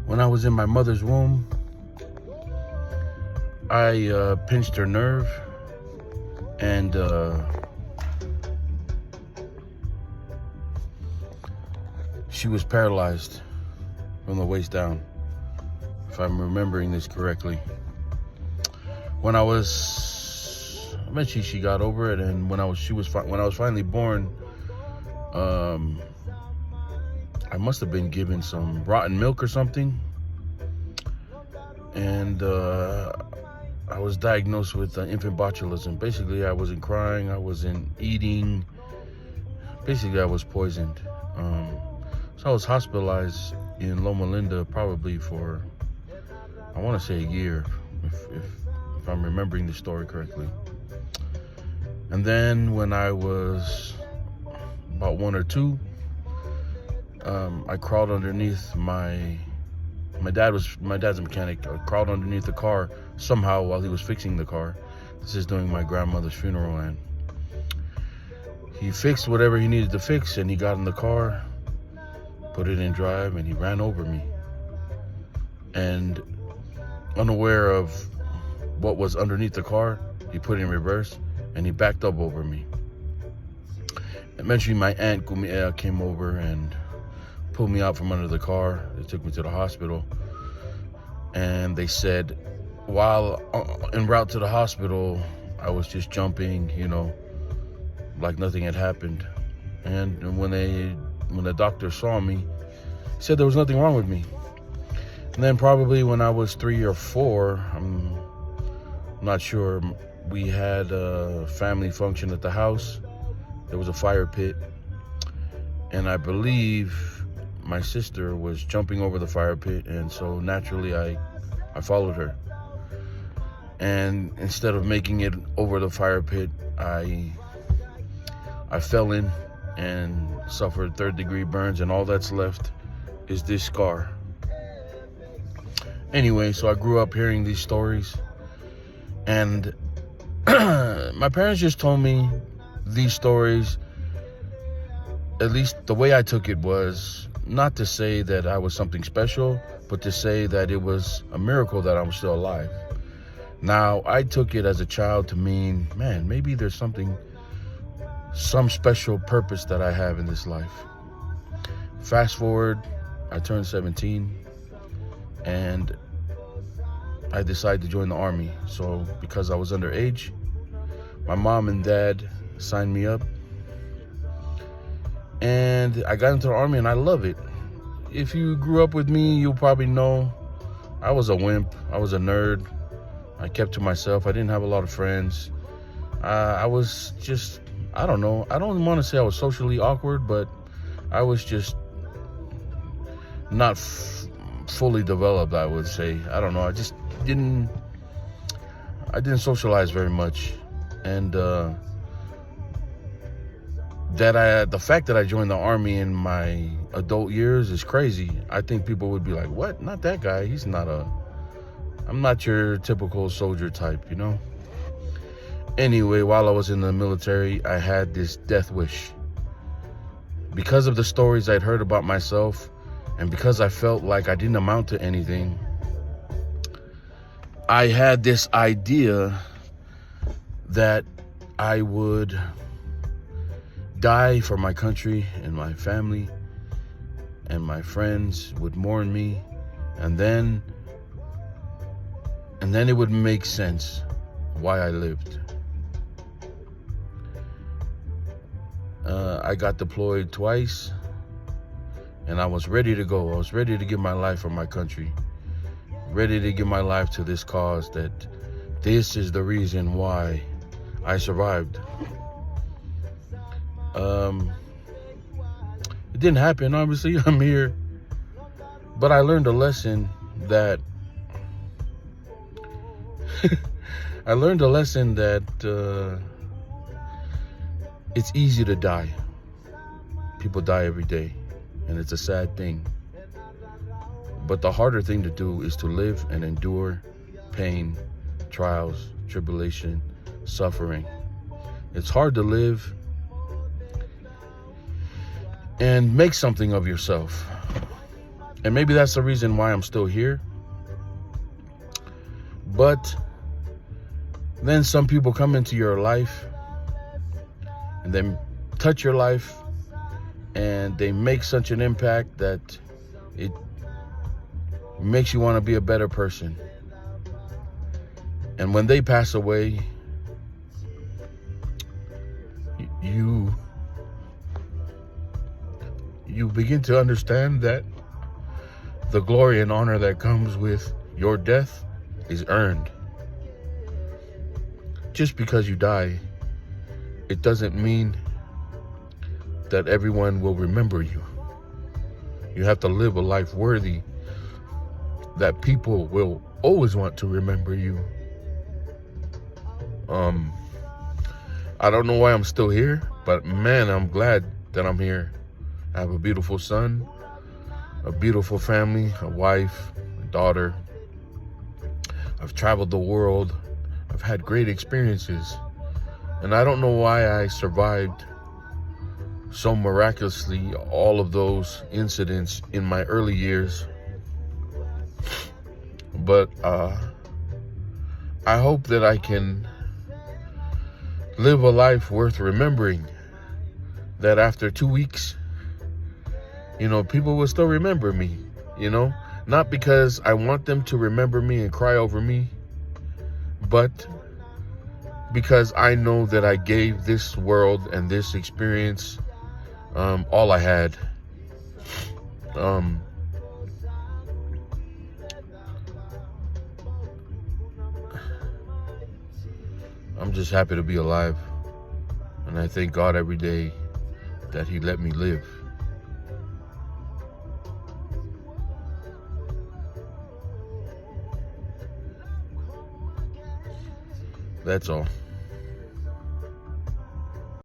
When I was in my mother's womb, I pinched her nerve, and she was paralyzed from the waist down, if I'm remembering this correctly. Eventually she got over it, and when I was finally born, I must have been given some rotten milk or something, and I was diagnosed with infant botulism. Basically, I wasn't crying, I wasn't eating. Basically, I was poisoned. So I was hospitalized in Loma Linda probably for, I want to say, a year, if I'm remembering the story correctly. And then when I was about 1 or 2, I crawled underneath my dad's a mechanic. I crawled underneath the car somehow while he was fixing the car. This is during my grandmother's funeral, and he fixed whatever he needed to fix, and he got in the car, put it in drive, and he ran over me. And unaware of what was underneath the car, he put it in reverse, and he backed up over me. Eventually, my aunt Kumia came over and pulled me out from under the car. They took me to the hospital, and they said, while en route to the hospital, I was just jumping, like nothing had happened. And when the doctor saw me, he said there was nothing wrong with me. And then probably when I was 3 or 4, I'm not sure, we had a family function at the house. There was a fire pit, and I believe my sister was jumping over the fire pit, and so naturally I followed her. And instead of making it over the fire pit, I fell in and suffered 3rd-degree burns, and all that's left is this scar. Anyway, so I grew up hearing these stories, and my parents just told me these stories, at least the way I took it, was not to say that I was something special, but to say that it was a miracle that I was still alive. Now, I took it as a child to mean, man, maybe there's some special purpose that I have in this life. Fast forward, I turned 17, and I decided to join the Army. So because I was underage, my mom and dad signed me up, and I got into the Army, and I love it. If you grew up with me, you'll probably know I was a wimp. I was a nerd. I kept to myself. I didn't have a lot of friends. I was just, I don't know. I don't want to say I was socially awkward, but I was just not fully developed, I would say. I don't know. I just didn't socialize very much. And the fact that I joined the Army in my adult years is crazy. I think people would be like, what? Not that guy. I'm not your typical soldier type, Anyway, while I was in the military, I had this death wish. Because of the stories I'd heard about myself, and because I felt like I didn't amount to anything, I had this idea that I would die for my country, and my family and my friends would mourn me, and then it would make sense why I lived. I got deployed twice, and I was ready to go. I was ready to give my life for my country, ready to give my life to this cause, that this is the reason why I survived. It didn't happen, obviously. I'm here. But I learned a lesson that it's easy to die. People die every day, and it's a sad thing. But the harder thing to do is to live and endure pain, trials, tribulation, suffering. It's hard to live and make something of yourself. And maybe that's the reason why I'm still here. But then some people come into your life and then touch your life, and they make such an impact that it makes you want to be a better person. And when they pass away, you begin to understand that the glory and honor that comes with your death is earned. Just because you die, it doesn't mean that everyone will remember you. You have to live a life worthy that people will always want to remember you. I don't know why I'm still here, but man, I'm glad that I'm here. I have a beautiful son, a beautiful family, a wife, a daughter. I've traveled the world. I've had great experiences. And I don't know why I survived so miraculously all of those incidents in my early years. But I hope that I can live a life worth remembering, that after 2 weeks, people will still remember me, not because I want them to remember me and cry over me, but because I know that I gave this world and this experience all I had. I'm just happy to be alive, and I thank God every day that He let me live. That's all.